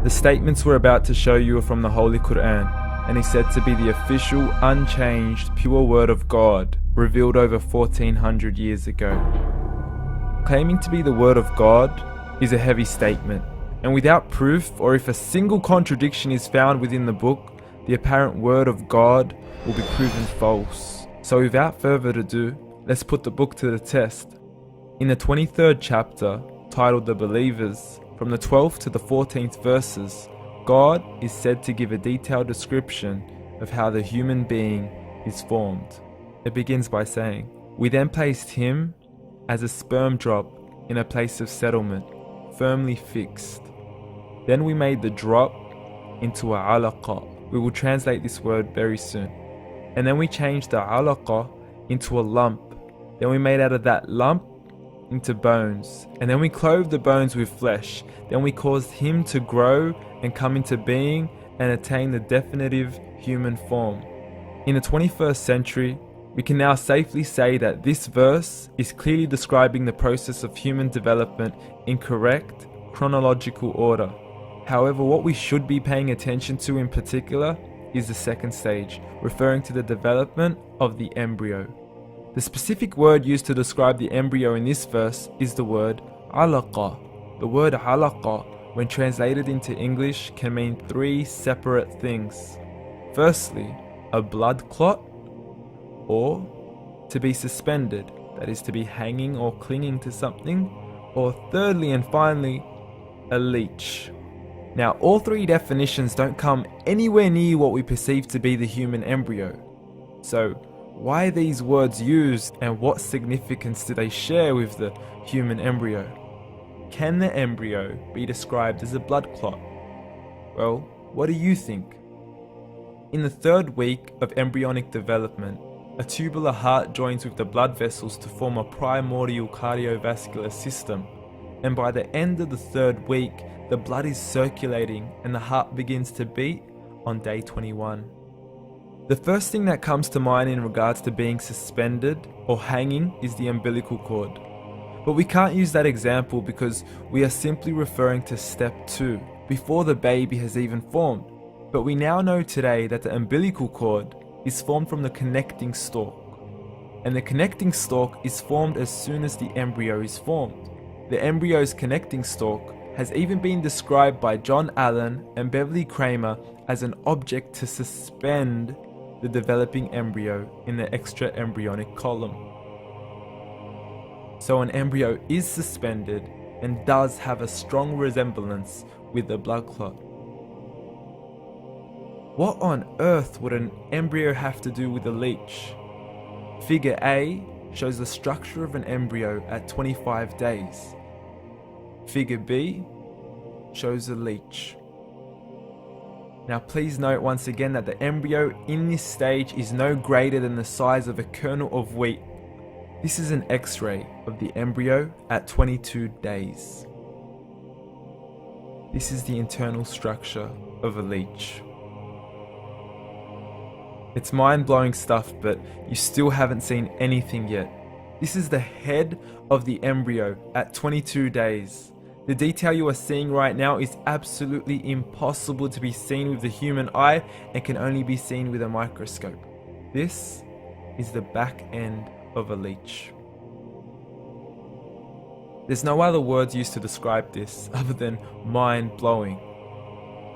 The statements we're about to show you are from the Holy Quran, and is said to be the official, unchanged, pure word of God, revealed over 1400 years ago. Claiming to be the word of God is a heavy statement, and without proof, or if a single contradiction is found within the book, the apparent word of God will be proven false. So without further ado, let's put the book to the test. In the 23rd chapter, titled The Believers, from the 12th to the 14th verses, God is said to give a detailed description of how the human being is formed. It begins by saying, "We then placed him as a sperm drop in a place of settlement, firmly fixed. Then we made the drop into a alaqa." We will translate this word very soon. "And then we changed the alaqa into a lump. Then we made out of that lump into bones. And then we clothed the bones with flesh. Then we caused him to grow and come into being and attain the definitive human form." In the 21st century, we can now safely say that this verse is clearly describing the process of human development in correct chronological order. However, what we should be paying attention to in particular is the second stage, referring to the development of the embryo. The specific word used to describe the embryo in this verse is the word alaqa. The word alaqa, when translated into English, can mean three separate things. Firstly, a blood clot, or to be suspended, that is to be hanging or clinging to something, or thirdly and finally, a leech. Now, all three definitions don't come anywhere near what we perceive to be the human embryo. So, why are these words used, and what significance do they share with the human embryo? Can the embryo be described as a blood clot? Well, what do you think? In the third week of embryonic development, a tubular heart joins with the blood vessels to form a primordial cardiovascular system, and by the end of the third week, the blood is circulating and the heart begins to beat on day 21. The first thing that comes to mind in regards to being suspended or hanging is the umbilical cord. But we can't use that example because we are simply referring to step 2, before the baby has even formed. But we now know today that the umbilical cord is formed from the connecting stalk. And the connecting stalk is formed as soon as the embryo is formed. The embryo's connecting stalk has even been described by John Allen and Beverly Kramer as an object to suspend the developing embryo in the extra-embryonic column. So an embryo is suspended and does have a strong resemblance with the blood clot. What on earth would an embryo have to do with a leech? Figure A shows the structure of an embryo at 25 days. Figure B shows a leech. Now please note once again that the embryo in this stage is no greater than the size of a kernel of wheat. This is an X-ray of the embryo at 22 days. This is the internal structure of a leech. It's mind-blowing stuff, but you still haven't seen anything yet. This is the head of the embryo at 22 days. The detail you are seeing right now is absolutely impossible to be seen with the human eye and can only be seen with a microscope. This is the back end of a leech. There's no other words used to describe this other than mind-blowing.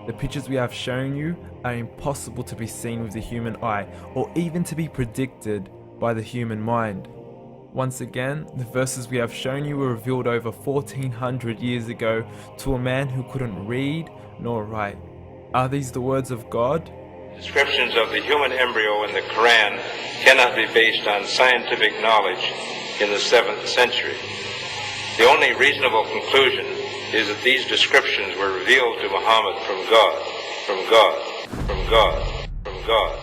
The pictures we have shown you are impossible to be seen with the human eye or even to be predicted by the human mind. Once again, the verses we have shown you were revealed over 1400 years ago to a man who couldn't read nor write. Are these the words of God? Descriptions of the human embryo in the Quran cannot be based on scientific knowledge in the 7th century. The only reasonable conclusion is that these descriptions were revealed to Muhammad from God, from God, from God, from God.